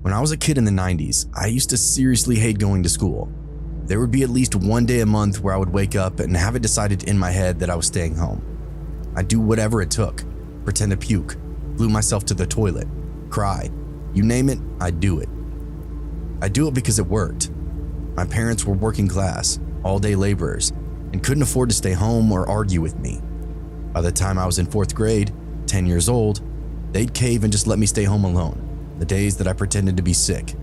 When I was a kid in the 90s, I used to seriously hate going to school. There would be at least one day a month where I would wake up and have it decided in my head that I was staying home. I'd do whatever it took, pretend to puke, glue myself to the toilet, cry, you name it, I'd do it. I'd do it because it worked. My parents were working class, all-day laborers, and couldn't afford to stay home or argue with me. By the time I was in 4th grade, 10 years old, they'd cave and just let me stay home alone, the days that I pretended to be sick.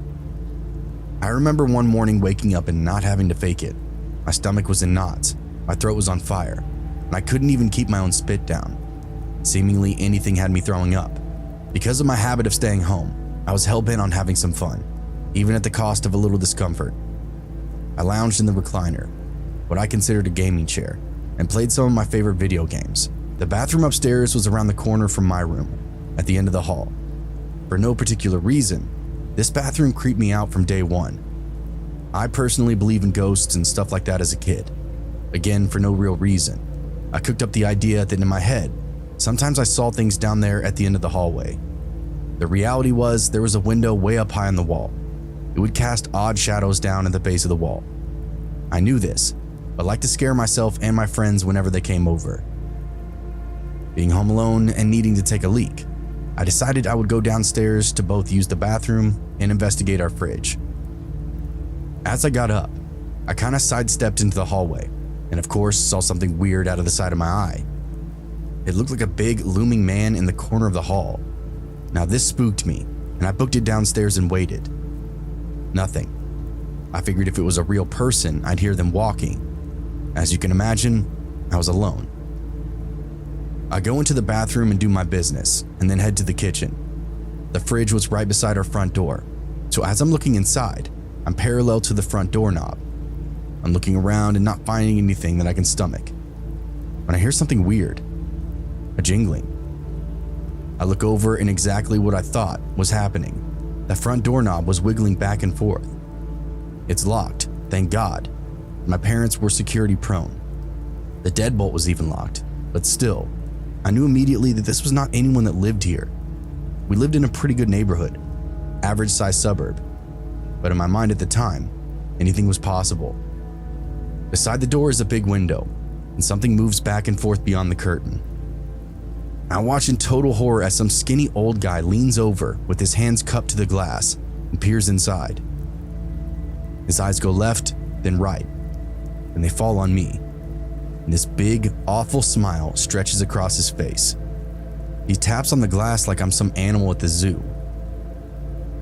I remember one morning waking up and not having to fake it. My stomach was in knots, my throat was on fire, and I couldn't even keep my own spit down. Seemingly anything had me throwing up. Because of my habit of staying home, I was hell-bent on having some fun, even at the cost of a little discomfort. I lounged in the recliner, what I considered a gaming chair, and played some of my favorite video games. The bathroom upstairs was around the corner from my room, at the end of the hall. For no particular reason, this bathroom creeped me out from day one. I personally believe in ghosts and stuff like that as a kid. Again, for no real reason. I cooked up the idea that in my head, sometimes I saw things down there at the end of the hallway. The reality was there was a window way up high on the wall. It would cast odd shadows down at the base of the wall. I knew this, but liked to scare myself and my friends whenever they came over. Being home alone and needing to take a leak, I decided I would go downstairs to both use the bathroom and investigate our fridge. As I got up, I kind of sidestepped into the hallway, and of course saw something weird out of the side of my eye. It looked like a big looming man in the corner of the hall. Now this spooked me, and I booked it downstairs and waited. Nothing. I figured if it was a real person, I'd hear them walking. As you can imagine, I was alone. I go into the bathroom and do my business, and then head to the kitchen. The fridge was right beside our front door, so as I'm looking inside, I'm parallel to the front doorknob. I'm looking around and not finding anything that I can stomach, when I hear something weird, a jingling. I look over and exactly what I thought was happening. The front doorknob was wiggling back and forth. It's locked, thank God. My parents were security prone. The deadbolt was even locked, but still, I knew immediately that this was not anyone that lived here. We lived in a pretty good neighborhood, average sized suburb, but in my mind at the time, anything was possible. Beside the door is a big window, and something moves back and forth beyond the curtain. I watch in total horror as some skinny old guy leans over with his hands cupped to the glass and peers inside. His eyes go left, then right, and they fall on me. And this big, awful smile stretches across his face. He taps on the glass like I'm some animal at the zoo.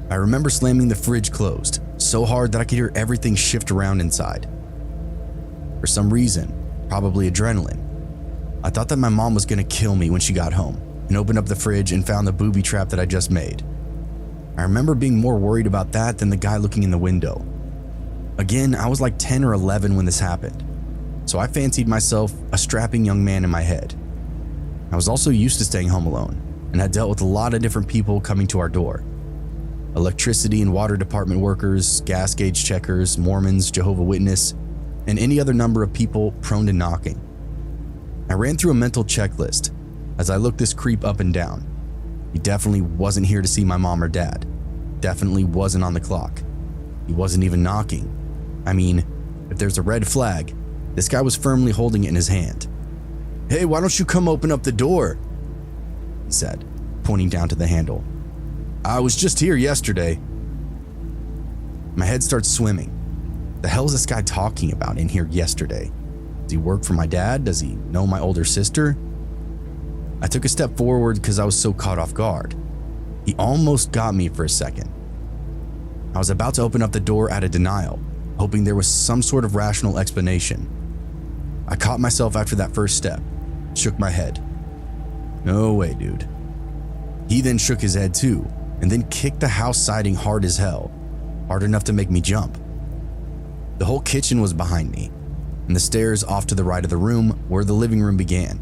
I remember slamming the fridge closed so hard that I could hear everything shift around inside. For some reason, probably adrenaline, I thought that my mom was gonna kill me when she got home and opened up the fridge and found the booby trap that I just made. I remember being more worried about that than the guy looking in the window. Again, I was like 10 or 11 when this happened, so I fancied myself a strapping young man in my head. I was also used to staying home alone and had dealt with a lot of different people coming to our door. Electricity and water department workers, gas gauge checkers, Mormons, Jehovah's Witnesses, and any other number of people prone to knocking. I ran through a mental checklist as I looked this creep up and down. He definitely wasn't here to see my mom or dad. Definitely wasn't on the clock. He wasn't even knocking. I mean, if there's a red flag, this guy was firmly holding it in his hand. "Hey, why don't you come open up the door?" he said, pointing down to the handle. "I was just here yesterday." My head starts swimming. The hell is this guy talking about in here yesterday? Does he work for my dad? Does he know my older sister? I took a step forward because I was so caught off guard. He almost got me for a second. I was about to open up the door out of denial, hoping there was some sort of rational explanation. I caught myself after that first step, shook my head. No way, dude. He then shook his head too, and then kicked the house siding hard as hell, hard enough to make me jump. The whole kitchen was behind me, and the stairs off to the right of the room where the living room began.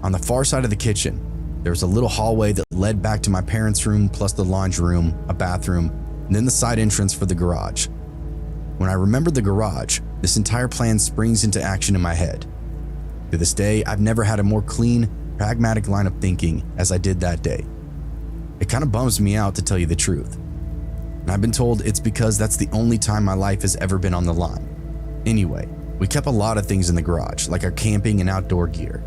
On the far side of the kitchen, there was a little hallway that led back to my parents' room, plus the laundry room, a bathroom, and then the side entrance for the garage. When I remember the garage, this entire plan springs into action in my head. To this day, I've never had a more clean, pragmatic line of thinking as I did that day. It kind of bums me out, to tell you the truth. and I've been told it's because that's the only time my life has ever been on the line. Anyway, we kept a lot of things in the garage, like our camping and outdoor gear.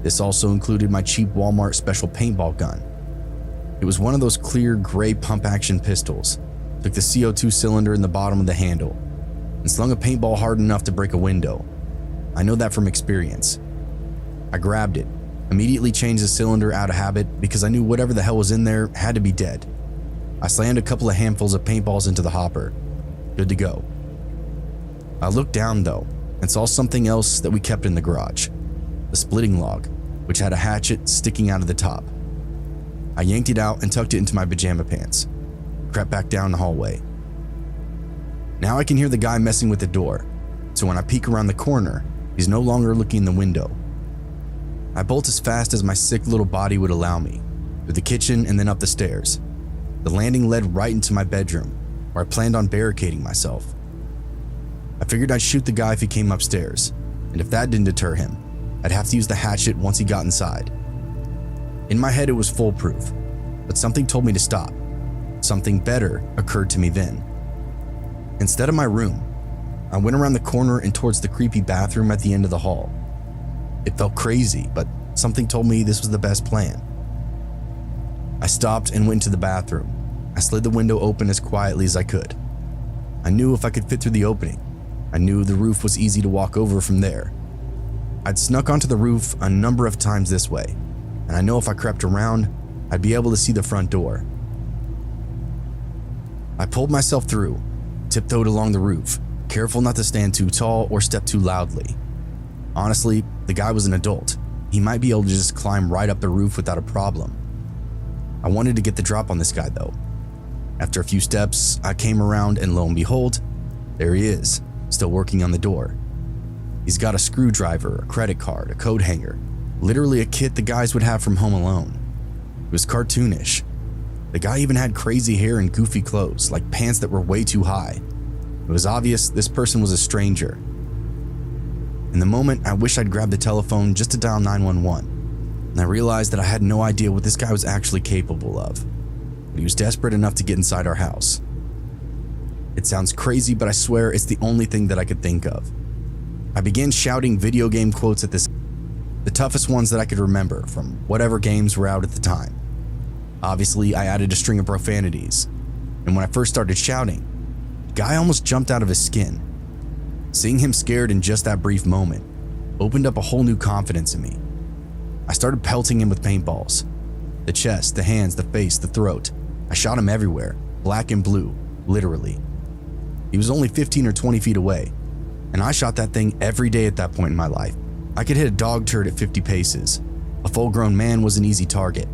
This also included my cheap Walmart special paintball gun. It was one of those clear gray pump-action pistols. Took the CO2 cylinder in the bottom of the handle and slung a paintball hard enough to break a window. I know that from experience. I grabbed it, immediately changed the cylinder out of habit because I knew whatever the hell was in there had to be dead. I slammed a couple of handfuls of paintballs into the hopper. Good to go. I looked down though and saw something else that we kept in the garage. The splitting log, which had a hatchet sticking out of the top. I yanked it out and tucked it into my pajama pants. Crept back down the hallway. Now I can hear the guy messing with the door, so when I peek around the corner, he's no longer looking in the window. I bolt as fast as my sick little body would allow me, through the kitchen and then up the stairs. The landing led right into my bedroom, where I planned on barricading myself. I figured I'd shoot the guy if he came upstairs, and if that didn't deter him, I'd have to use the hatchet once he got inside. In my head it was foolproof, but something told me to stop. Something better occurred to me then. Instead of my room, I went around the corner and towards the creepy bathroom at the end of the hall. It felt crazy, but something told me this was the best plan. I stopped and went to the bathroom. I slid the window open as quietly as I could. I knew if I could fit through the opening, I knew the roof was easy to walk over from there. I'd snuck onto the roof a number of times this way, and I know if I crept around, I'd be able to see the front door. I pulled myself through, tiptoed along the roof, careful not to stand too tall or step too loudly. Honestly, the guy was an adult. He might be able to just climb right up the roof without a problem. I wanted to get the drop on this guy though. After a few steps, I came around and lo and behold, there he is, still working on the door. He's got a screwdriver, a credit card, a coat hanger, literally a kit the guys would have from Home Alone. It was cartoonish. The guy even had crazy hair and goofy clothes, like pants that were way too high. It was obvious this person was a stranger. In the moment, I wish I'd grabbed the telephone just to dial 911, and I realized that I had no idea what this guy was actually capable of, but he was desperate enough to get inside our house. It sounds crazy, but I swear it's the only thing that I could think of. I began shouting video game quotes at this, the toughest ones that I could remember from whatever games were out at the time. Obviously, I added a string of profanities, and when I first started shouting, the guy almost jumped out of his skin. Seeing him scared in just that brief moment opened up a whole new confidence in me. I started pelting him with paintballs. The chest, the hands, the face, the throat. I shot him everywhere, black and blue, literally. He was only 15 or 20 feet away, and I shot that thing every day at that point in my life. I could hit a dog turd at 50 paces. A full-grown man was an easy target.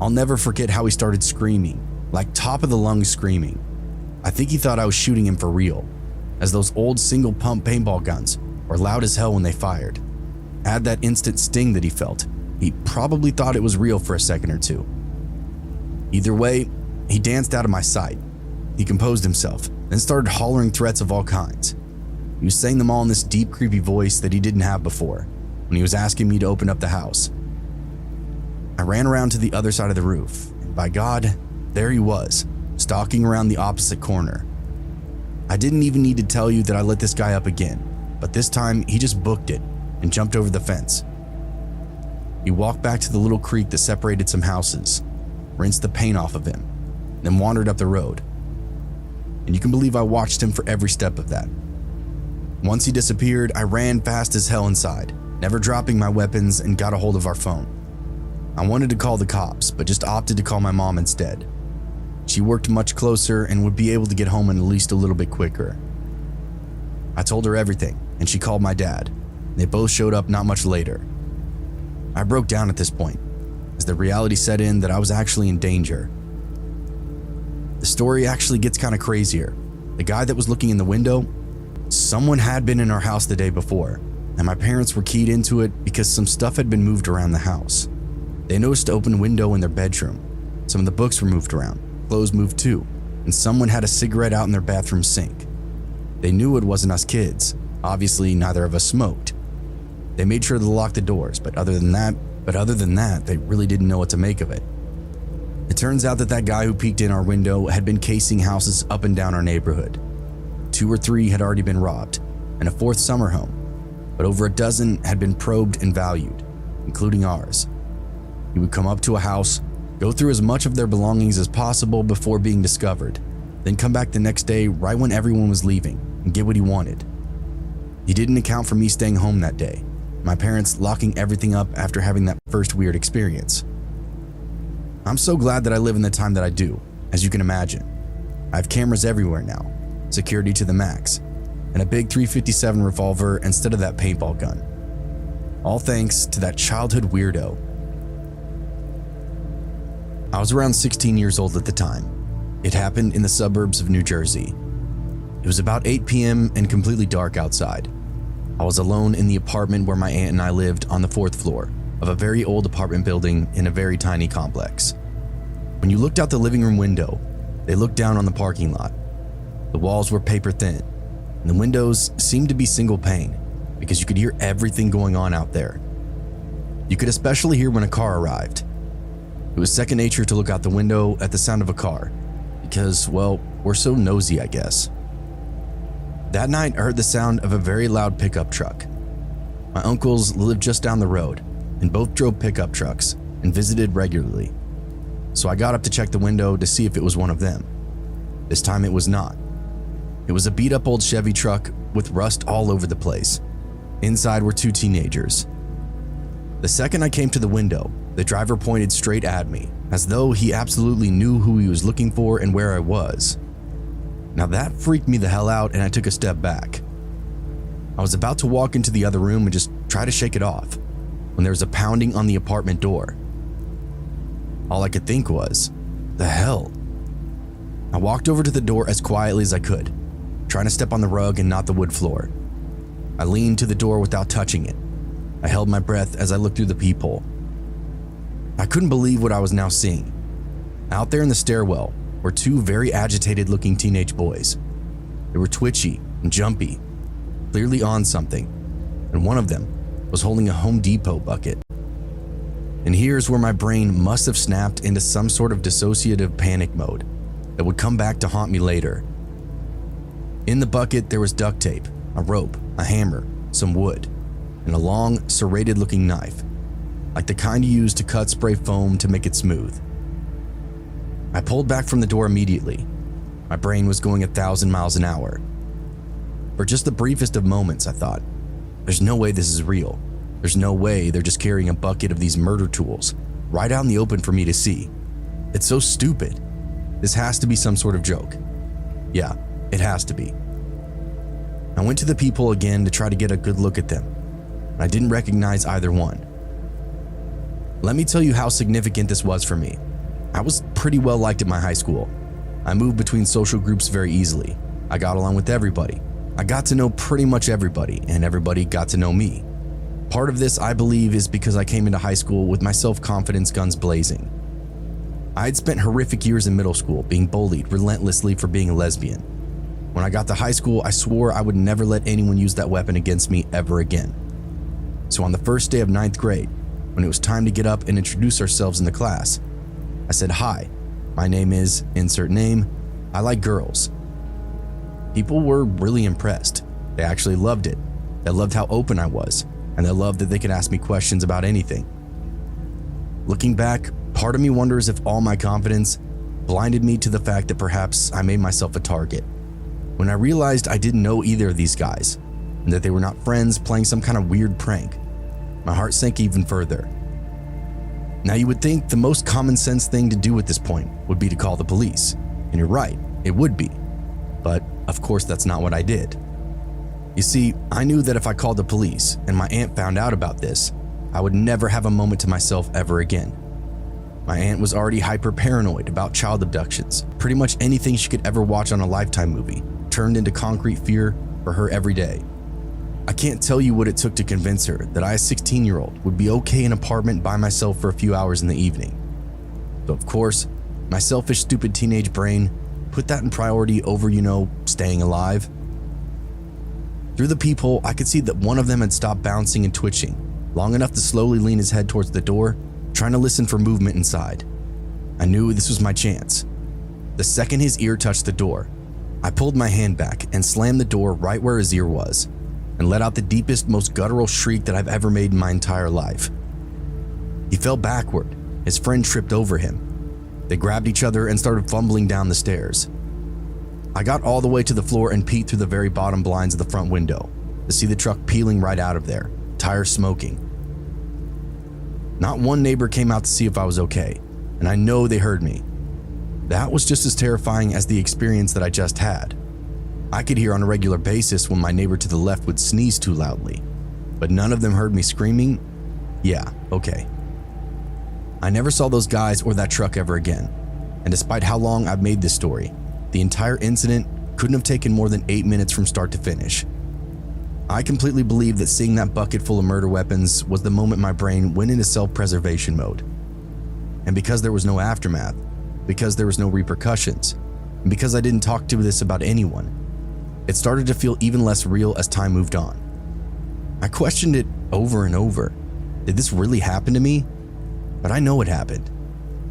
I'll never forget how he started screaming, like top of the lungs screaming. I think he thought I was shooting him for real, as those old single-pump paintball guns were loud as hell when they fired. Add that instant sting that he felt, he probably thought it was real for a second or two. Either way, he danced out of my sight. He composed himself, then started hollering threats of all kinds. He was saying them all in this deep, creepy voice that he didn't have before, when he was asking me to open up the house. I ran around to the other side of the roof, and by God, there he was, stalking around the opposite corner. I didn't even need to tell you that I let this guy up again, but this time he just booked it and jumped over the fence. He walked back to the little creek that separated some houses, rinsed the paint off of him, then wandered up the road. And you can believe I watched him for every step of that. Once he disappeared, I ran fast as hell inside, never dropping my weapons, and got a hold of our phone. I wanted to call the cops, but just opted to call my mom instead. She worked much closer and would be able to get home in at least a little bit quicker. I told her everything, and she called my dad. They both showed up not much later. I broke down at this point, as the reality set in that I was actually in danger. The story actually gets kind of crazier. The guy that was looking in the window, someone had been in our house the day before, and my parents were keyed into it because some stuff had been moved around the house. They noticed an open window in their bedroom. Some of the books were moved around, clothes moved too, and someone had a cigarette out in their bathroom sink. They knew it wasn't us kids. Obviously, neither of us smoked. They made sure to lock the doors, but other than that, they really didn't know what to make of it. It turns out that that guy who peeked in our window had been casing houses up and down our neighborhood. 2 or 3 had already been robbed, and a 4th summer home, but over a dozen had been probed and valued, including ours. He would come up to a house, go through as much of their belongings as possible before being discovered, then come back the next day right when everyone was leaving and get what he wanted. He didn't account for me staying home that day, my parents locking everything up after having that first weird experience. I'm so glad that I live in the time that I do, as you can imagine. I have cameras everywhere now, security to the max, and a big .357 revolver instead of that paintball gun. All thanks to that childhood weirdo. I was around 16 years old at the time. It happened in the suburbs of New Jersey. It was about 8 p.m. and completely dark outside. I was alone in the apartment where my aunt and I lived on the 4th floor of a very old apartment building in a very tiny complex. When you looked out the living room window, they looked down on the parking lot. The walls were paper thin, and the windows seemed to be single pane because you could hear everything going on out there. You could especially hear when a car arrived. It was second nature to look out the window at the sound of a car because, well, we're so nosy, I guess. That night, I heard the sound of a very loud pickup truck. My uncles lived just down the road, and both drove pickup trucks and visited regularly. So I got up to check the window to see if it was one of them. This time it was not. It was a beat-up old Chevy truck with rust all over the place. Inside were 2 teenagers. The second I came to the window, the driver pointed straight at me, as though he absolutely knew who he was looking for and where I was. Now that freaked me the hell out, and I took a step back. I was about to walk into the other room and just try to shake it off when there was a pounding on the apartment door. All I could think was, the hell? I walked over to the door as quietly as I could, trying to step on the rug and not the wood floor. I leaned to the door without touching it. I held my breath as I looked through the peephole. I couldn't believe what I was now seeing. Out there in the stairwell were 2 very agitated looking teenage boys. They were twitchy and jumpy, clearly on something, and one of them was holding a Home Depot bucket. And here's where my brain must have snapped into some sort of dissociative panic mode that would come back to haunt me later. In the bucket, there was duct tape, a rope, a hammer, some wood, and a long, serrated looking knife, like the kind you use to cut spray foam to make it smooth. I pulled back from the door immediately. My brain was going 1,000 miles an hour. For just the briefest of moments, I thought, there's no way this is real. There's no way they're just carrying a bucket of these murder tools right out in the open for me to see. It's so stupid. This has to be some sort of joke. Yeah, it has to be. I went to the peephole again to try to get a good look at them, and I didn't recognize either one. Let me tell you how significant this was for me. I was pretty well liked at my high school. I moved between social groups very easily. I got along with everybody. I got to know pretty much everybody, and everybody got to know me. Part of this, I believe, is because I came into high school with my self-confidence guns blazing. I had spent horrific years in middle school being bullied relentlessly for being a lesbian. When I got to high school, I swore I would never let anyone use that weapon against me ever again. So on the first day of 9th grade, when it was time to get up and introduce ourselves in the class, I said, "Hi, my name is insert name. I like girls." People were really impressed. They actually loved it. They loved how open I was, and they loved that they could ask me questions about anything. Looking back, part of me wonders if all my confidence blinded me to the fact that perhaps I made myself a target. When I realized I didn't know either of these guys, and that they were not friends playing some kind of weird prank, my heart sank even further. Now you would think the most common sense thing to do at this point would be to call the police, and you're right, it would be. But of course that's not what I did. You see, I knew that if I called the police and my aunt found out about this, I would never have a moment to myself ever again. My aunt was already hyper paranoid about child abductions. Pretty much anything she could ever watch on a Lifetime movie turned into concrete fear for her every day. I can't tell you what it took to convince her that I, a 16-year-old, would be okay in an apartment by myself for a few hours in the evening. So of course, my selfish, stupid teenage brain put that in priority over, staying alive. Through the peephole, I could see that one of them had stopped bouncing and twitching long enough to slowly lean his head towards the door, trying to listen for movement inside. I knew this was my chance. The second his ear touched the door, I pulled my hand back and slammed the door right where his ear was and let out the deepest, most guttural shriek that I've ever made in my entire life. He fell backward. His friend tripped over him. They grabbed each other and started fumbling down the stairs. I got all the way to the floor and peeked through the very bottom blinds of the front window to see the truck peeling right out of there, tires smoking. Not one neighbor came out to see if I was okay, and I know they heard me. That was just as terrifying as the experience that I just had. I could hear on a regular basis when my neighbor to the left would sneeze too loudly, but none of them heard me screaming. Yeah, okay. I never saw those guys or that truck ever again, and despite how long I've made this story, the entire incident couldn't have taken more than 8 minutes from start to finish. I completely believe that seeing that bucket full of murder weapons was the moment my brain went into self-preservation mode. And because there was no aftermath, because there was no repercussions, and because I didn't talk to this about anyone, it started to feel even less real as time moved on. I questioned it over and over. Did this really happen to me? But I know it happened.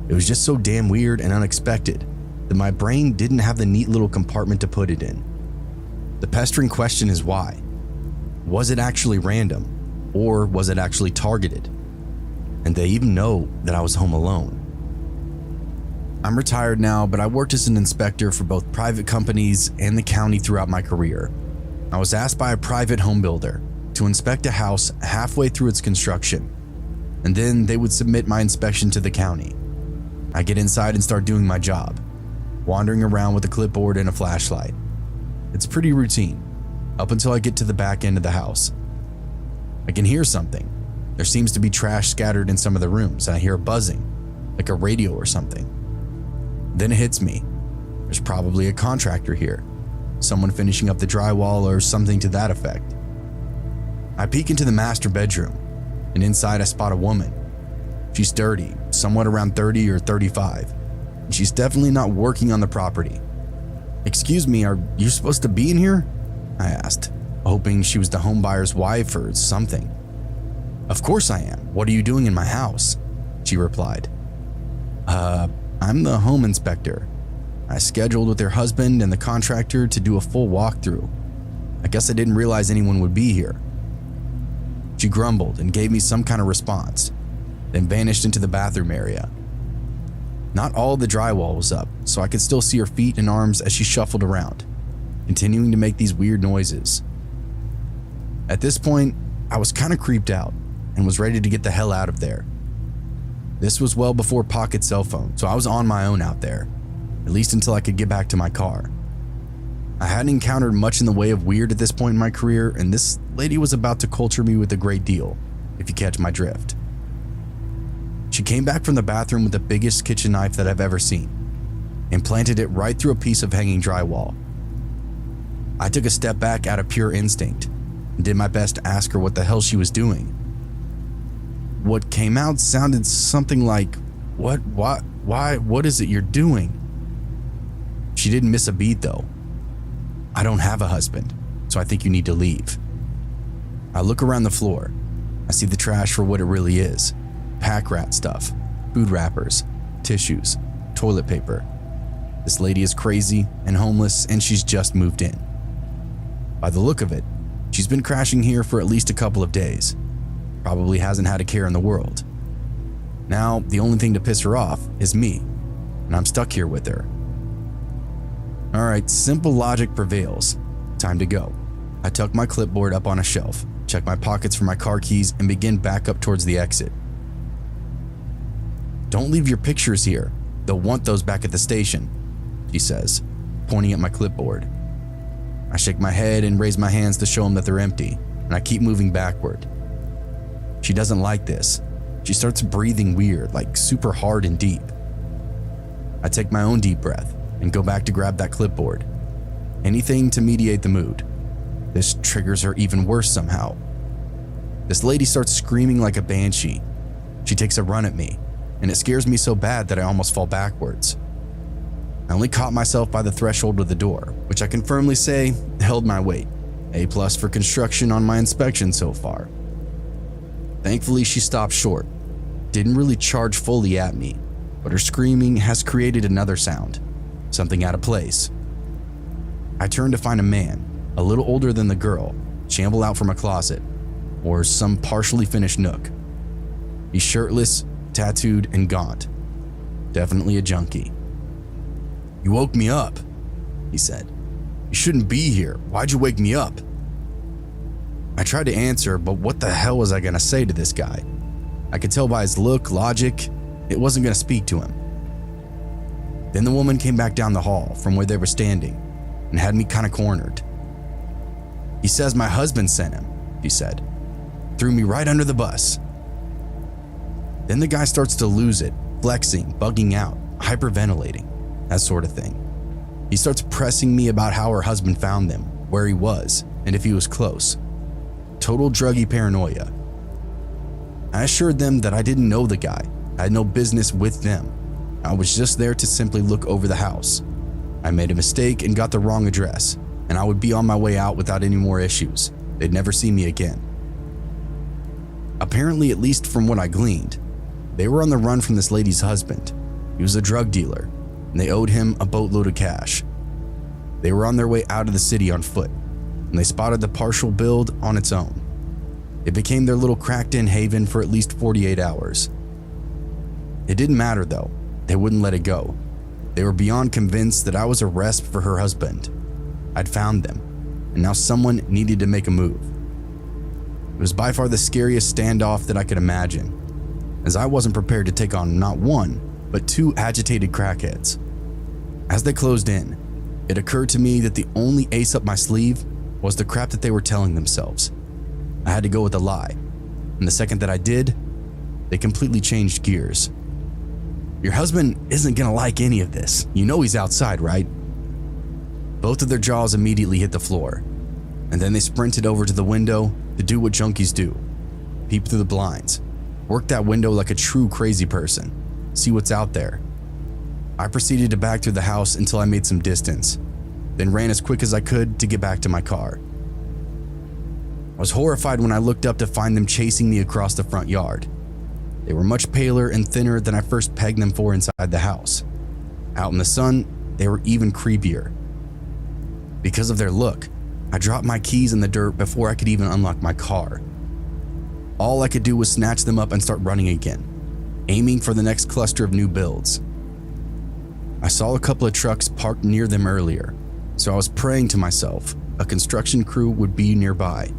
It was just so damn weird and unexpected that my brain didn't have the neat little compartment to put it in. The pestering question is why? Was it actually random, or was it actually targeted? And they even know that I was home alone. I'm retired now, but I worked as an inspector for both private companies and the county throughout my career. I was asked by a private home builder to inspect a house halfway through its construction, and then they would submit my inspection to the county. I get inside and start doing my job, wandering around with a clipboard and a flashlight. It's pretty routine, up until I get to the back end of the house. I can hear something. There seems to be trash scattered in some of the rooms, and I hear a buzzing, like a radio or something. Then it hits me. There's probably a contractor here, someone finishing up the drywall or something to that effect. I peek into the master bedroom, and inside I spot a woman. She's dirty, somewhat around 30 or 35, and she's definitely not working on the property. "Excuse me, are you supposed to be in here?" I asked, hoping she was the homebuyer's wife or something. "Of course I am. What are you doing in my house?" she replied. I'm the home inspector. I scheduled with her husband and the contractor to do a full walkthrough. I guess I didn't realize anyone would be here." She grumbled and gave me some kind of response, then vanished into the bathroom area. Not all of the drywall was up, so I could still see her feet and arms as she shuffled around, continuing to make these weird noises. At this point, I was kind of creeped out and was ready to get the hell out of there. This was well before pocket cell phones, so I was on my own out there, at least until I could get back to my car. I hadn't encountered much in the way of weird at this point in my career, and this lady was about to culture me with a great deal, if you catch my drift. She came back from the bathroom with the biggest kitchen knife that I've ever seen, and planted it right through a piece of hanging drywall. I took a step back out of pure instinct, and did my best to ask her what the hell she was doing. What came out sounded something like, "What, why, what is it you're doing?" She didn't miss a beat though. "I don't have a husband, so I think you need to leave." I look around the floor. I see the trash for what it really is. Pack rat stuff, food wrappers, tissues, toilet paper. This lady is crazy and homeless, and she's just moved in. By the look of it, she's been crashing here for at least a couple of days. Probably hasn't had a care in the world. Now, the only thing to piss her off is me, and I'm stuck here with her. Alright, simple logic prevails. Time to go. I tuck my clipboard up on a shelf, check my pockets for my car keys, and begin back up towards the exit. "Don't leave your pictures here. They'll want those back at the station," she says, pointing at my clipboard. I shake my head and raise my hands to show them that they're empty, and I keep moving backward. She doesn't like this. She starts breathing weird, like super hard and deep. I take my own deep breath and go back to grab that clipboard. Anything to mediate the mood. This triggers her even worse somehow. This lady starts screaming like a banshee. She takes a run at me, and it scares me so bad that I almost fall backwards. I only caught myself by the threshold of the door, which I can firmly say held my weight. A+ for construction on my inspection so far. Thankfully, she stopped short, didn't really charge fully at me, but her screaming has created another sound, something out of place. I turn to find a man, a little older than the girl, shamble out from a closet or some partially finished nook. He's shirtless, tattooed, and gaunt. Definitely a junkie. "You woke me up," he said. "You shouldn't be here. Why'd you wake me up?" I tried to answer, but what the hell was I gonna say to this guy? I could tell by his look, logic, it wasn't gonna speak to him. Then the woman came back down the hall from where they were standing and had me kinda cornered. "He says my husband sent him," she said. "Threw me right under the bus." Then the guy starts to lose it, flexing, bugging out, hyperventilating, that sort of thing. He starts pressing me about how her husband found them, where he was, and if he was close. Total druggy paranoia. I assured them that I didn't know the guy. I had no business with them. I was just there to simply look over the house. I made a mistake and got the wrong address, and I would be on my way out without any more issues. They'd never see me again. Apparently, at least from what I gleaned, they were on the run from this lady's husband. He was a drug dealer, and they owed him a boatload of cash. They were on their way out of the city on foot, and they spotted the partial build on its own. It became their little cracked-in haven for at least 48 hours. It didn't matter though. They wouldn't let it go. They were beyond convinced that I was a resp for her husband. I'd found them, and now someone needed to make a move. It was by far the scariest standoff that I could imagine, as I wasn't prepared to take on not one, but two agitated crackheads. As they closed in, it occurred to me that the only ace up my sleeve was the crap that they were telling themselves. I had to go with a lie, and the second that I did, they completely changed gears. "Your husband isn't gonna like any of this. You know he's outside, right?" Both of their jaws immediately hit the floor, and then they sprinted over to the window to do what junkies do: peep through the blinds, work that window like a true crazy person, see what's out there. I proceeded to back through the house until I made some distance, then ran as quick as I could to get back to my car. I was horrified when I looked up to find them chasing me across the front yard. They were much paler and thinner than I first pegged them for inside the house. Out in the sun, they were even creepier. Because of their look, I dropped my keys in the dirt before I could even unlock my car. All I could do was snatch them up and start running again, aiming for the next cluster of new builds. I saw a couple of trucks parked near them earlier, so I was praying to myself a construction crew would be nearby,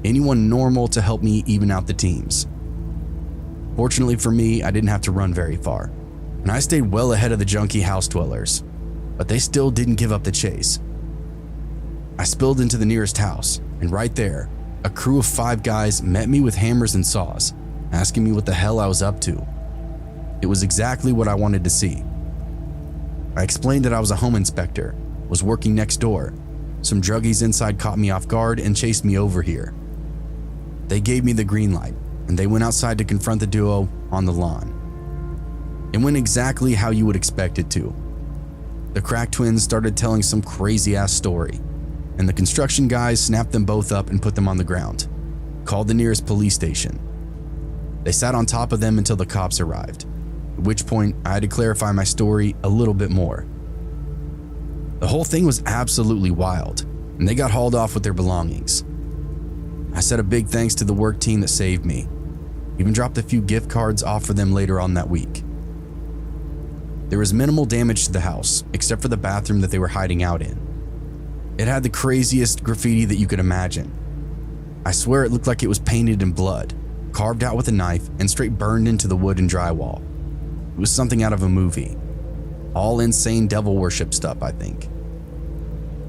anyone normal to help me even out the teams. Fortunately for me, I didn't have to run very far, and I stayed well ahead of the junkie house dwellers, but they still didn't give up the chase. I spilled into the nearest house, and right there, a crew of 5 guys met me with hammers and saws, asking me what the hell I was up to. It was exactly what I wanted to see. I explained that I was a home inspector, was working next door. Some druggies inside caught me off guard and chased me over here. They gave me the green light, and they went outside to confront the duo on the lawn. It went exactly how you would expect it to. The crack twins started telling some crazy-ass story, and the construction guys snapped them both up and put them on the ground, called the nearest police station. They sat on top of them until the cops arrived, at which point I had to clarify my story a little bit more. The whole thing was absolutely wild, and they got hauled off with their belongings. I said a big thanks to the work team that saved me, even dropped a few gift cards off for them later on that week. There was minimal damage to the house, except for the bathroom that they were hiding out in. It had the craziest graffiti that you could imagine. I swear it looked like it was painted in blood, carved out with a knife, and straight burned into the wood and drywall. It was something out of a movie. All insane devil worship stuff, I think.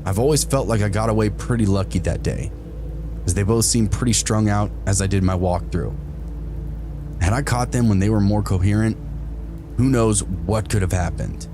I've always felt like I got away pretty lucky that day, as they both seemed pretty strung out as I did my walkthrough. Had I caught them when they were more coherent, who knows what could have happened.